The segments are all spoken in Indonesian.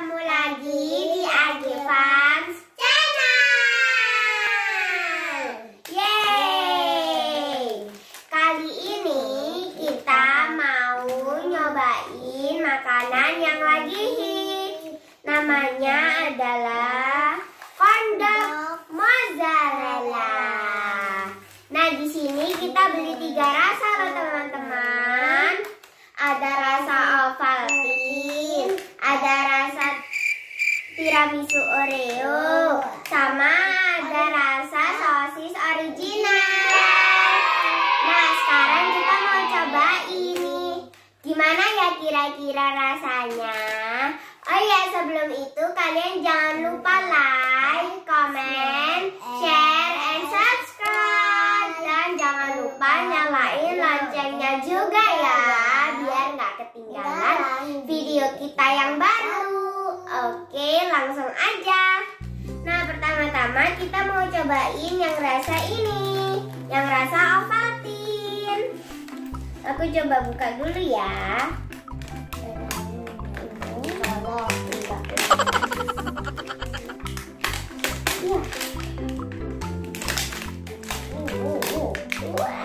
ketemu lagi di Agfamz channel. Yeay! Kali ini kita mau nyobain makanan yang lagi hits. Namanya adalah Corn Dog Mozarella. Nah, di sini kita beli 3 rasa loh teman-teman. Ada rasa Ovaltine, ada rasa tiramisu Oreo, sama ada rasa sosis original. Nah, sekarang kita mau cobain nih. Gimana ya kira-kira rasanya? Oh ya, sebelum itu kalian jangan lupa like, comment, share, and subscribe. Dan jangan lupa nyalain loncengnya juga ya, biar nggak ketinggalan video kita yang baru. Oke, langsung aja. Nah, pertama-tama kita mau cobain yang rasa ini, yang rasa Ovaltine. Aku coba buka dulu ya.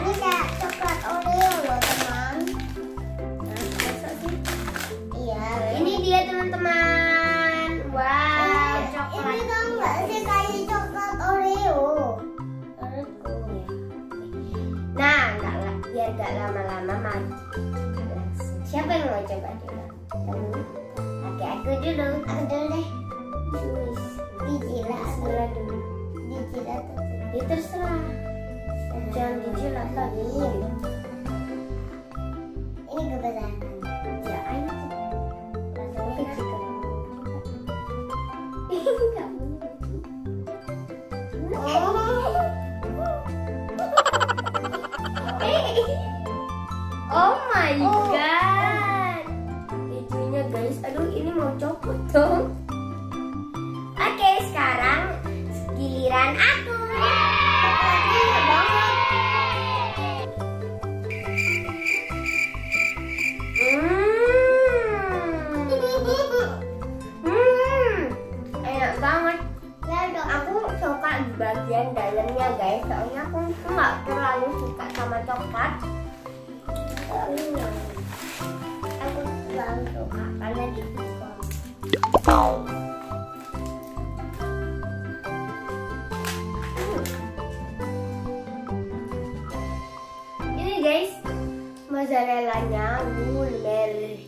Ini kayak coklat Oreo loh teman. Iya. Ini dia teman-teman. Wow, coklat. Ini tau nggak sih kayak coklat Oreo? Nah, biar nggak lama-lama mati. Siapa yang mau coba dulu? Oke, aku dulu. Aku dulu deh. Dijilat dulu. Dijilat dulu. Ya terserah. Jangan dijilat lagi. Ini kebetulan. Ya, ayo. Rasanya kecil. Enggak Oh my god. Kejunya guys. Aduh, ini mau copot dong. Oke, sekarang giliran aku. Enak banget. Ya, aku suka di bagian dalamnya guys. Soalnya aku nggak terlalu suka sama coklat. Aku selalu suka karena diskon. Ini guys, mozzarellanya buler.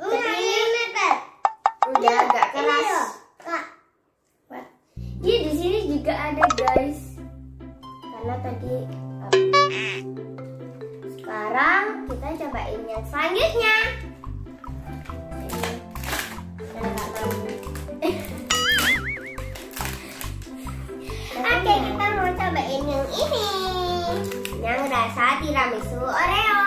Tapi ini udah agak keras. Iya, di sini juga ada guys. Karena tadi sekarang kita cobain yang selanjutnya. Oke, kita mau cobain yang ini, yang rasa tiramisu Oreo.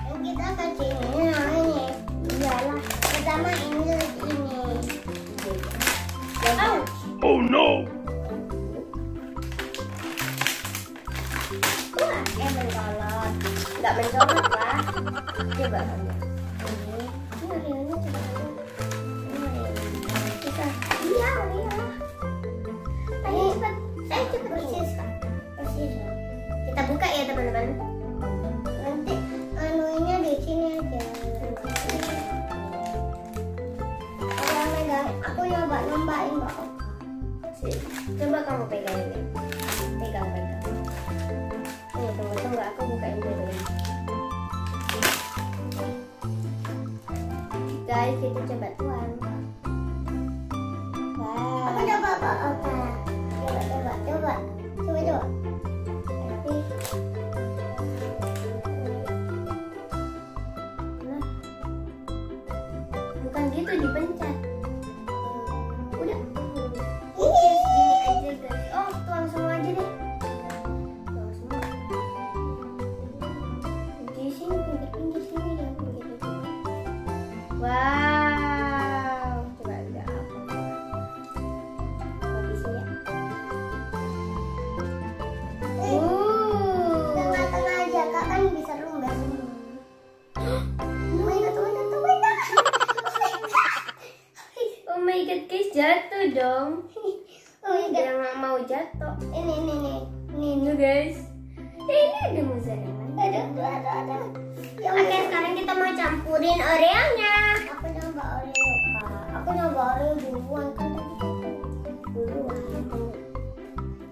Yang kita kecilnya ini. Iyalah, pertama ini. Oh no! Mencolot. Nggak mencolot lah. Coba kamu. Ini Oreonya coba kamu. Kita. Iya, Oreo. Ayo cepat. Saya cepat persis. Kita buka ya teman-teman. Nanti anunya di sini aja. Kalau megang, aku nyobain kok. Coba kamu pegang ini. Pegang. Tunggu, aku bukain dulu. Guys, kita coba tuang. Wow. Aku coba apa? Coba. Tapi bukan gitu dipencet. Udah. Ini segini aja guys. Oh, tuang semua aja deh. Pinggir sini ya, pinggir. Wow, coba udah apa? Habis ya. Tengah-tengah aja, kak kan bisa lomba semua. Tunggu. jatuh dong. Oh my god. Dia nggak mau jatuh. Ini Guys. Ini ada mozzarella. ada. Oke, sekarang kita mau campurin Oreo-nya. Aku nyoba Oreo kak. Aku nyoba Oreo duluan kan tadi. Duluan.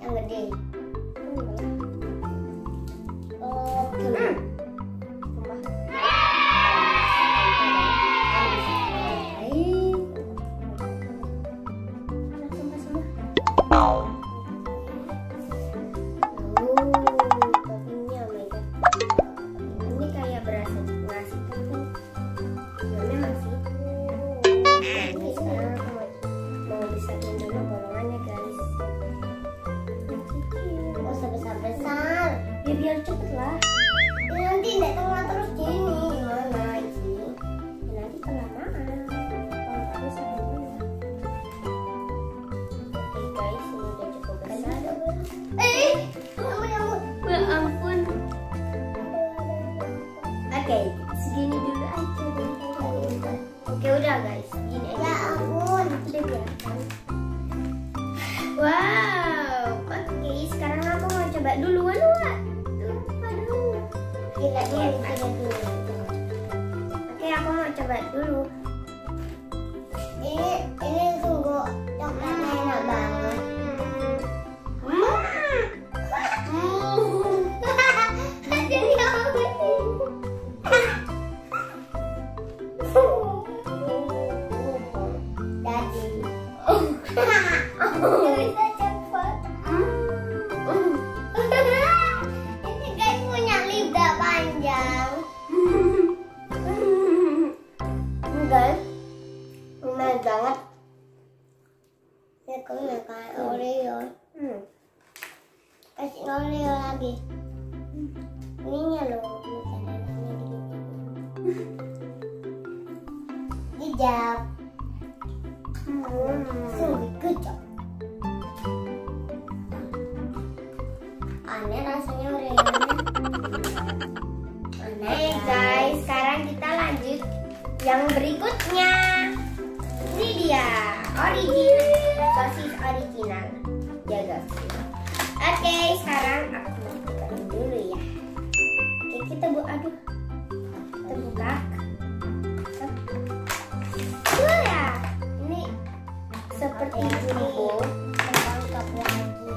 Yang gede. Oke. Biar cepet lah. Ya, nanti tidak tengah terus gini gimana ini? Ya, nanti kelamaan. Kalau habis gimana? Oke guys, ini udah cukup besar. Ya ampun. Oke, segini dulu aja deh. Oke udah guys, segini aja. Ya ampun. Udah biasa. Wow. Oke, sekarang aku mau coba duluan Wak. Kita dulu. Oke, aku mau coba dulu. Ini sungguh coklatnya enak banget. Jadi apa sih? Jadi. Bisa cepat. Ini guys punya lidah panjang. Guys, lumayan banget. Ya kamu makan Oreo. Kasih Oreo lagi. Ininya loh, hijab. Sungguh kecap. Aneh rasanya Oreo-nya. Oke guys, sekarang kita lanjut yang berikutnya. Ini dia sosis original. Ya guys. Oke, sekarang aku bukain dulu ya. Oke, kita buka. Kita buka. Wah, ini seperti jumbo. Lengkap lagi.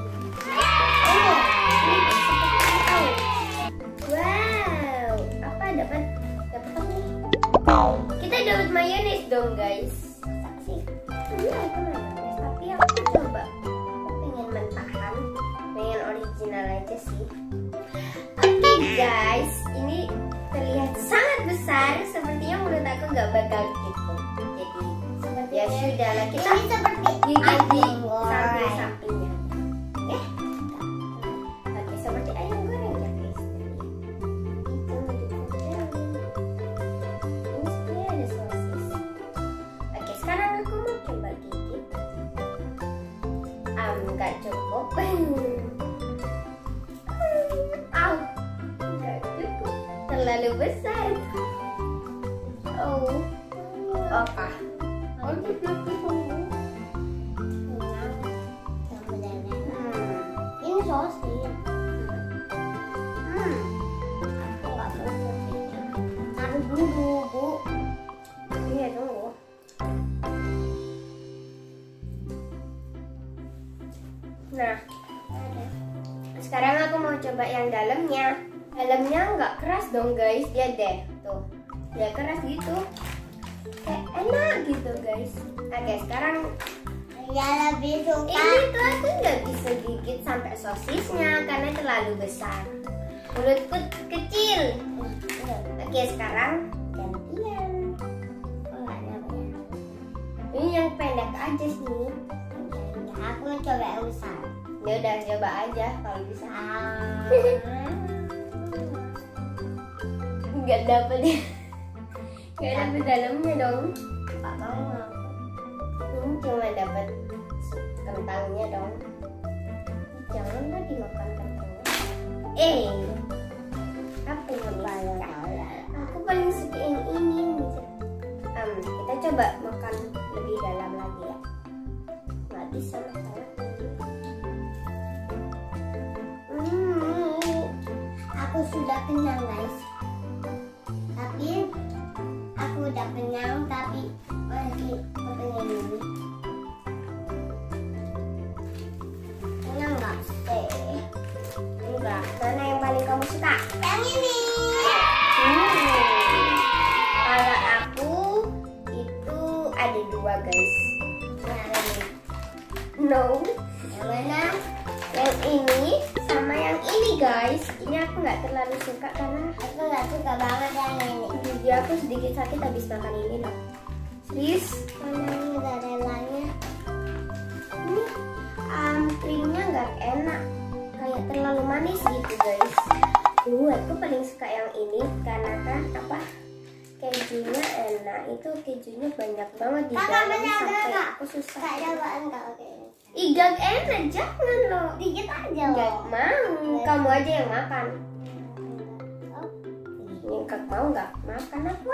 Wow, apa dapat apa nih? Kita dapat mayones dong guys. Saksi. Iya, itu mayones. Tapi aku coba, aku pengen mentahan, pengen original aja sih. Oke guys, ini terlihat sangat besar. Sepertinya menurut aku nggak bakal gitu. Jadi ya sudah lah, kita Ini seperti gigit di ayam goreng. samping-sampingnya. Oke, seperti ayam goreng ya guys. Itu digoreng. Ini sebenarnya ada sosis. Oke, sekarang aku mau coba gigit. Nggak cukup. Nggak cukup. Terlalu besar. Oke. Ini sosis. Aku nggak mau sosisnya. Taruh dulu, Bu. Iya tunggu. Nah, sekarang aku mau coba yang dalamnya. Dalamnya nggak keras dong guys, lihat deh tuh, dia keras gitu, kayak enak gitu guys. Oke, sekarang Ya lebih suka. ini tuh aku nggak bisa gigit sampai sosisnya karena terlalu besar. Mulutku kecil. Oke, sekarang gantian. Ini yang pendek aja sih. Aku mau coba yang besar. Ya udah coba aja kalau bisa. Nggak dapet ya. Nggak dapet dalamnya dong. Pak mau aku. Ini cuma dapat kentangnya dong. Jangan lah dimakan kentangnya. Apa yang bisa? Aku paling suka yang ini. Kita coba makan lebih dalam lagi ya. bisa masalah. Aku sudah kenyang guys. Tapi aku udah kenyang tapi masih kepengen ini. Kenyang nggak? Enggak. Mana yang paling kamu suka? Yang ini. Kalau aku itu ada dua guys. No. Yang mana? Yang ini sama yang ini guys. Ini aku nggak terlalu suka karena Aku nggak suka banget yang ini. gigi aku sedikit sakit habis makan ini loh. Serius? Mana ini mozzarellanya? Ini krimnya nggak enak, kayak terlalu manis gitu guys. Aku paling suka yang ini karena kan apa? Kejunya enak, itu kejunya banyak banget di Kakak, dalam benar, sampai Kak. aku susah. Kak cobaan kak, oke. Ih, gak enak, jangan loh. Dikit aja Gak loh. mau, kamu aja yang makan. Oh, Yang kak mau nggak makan, aku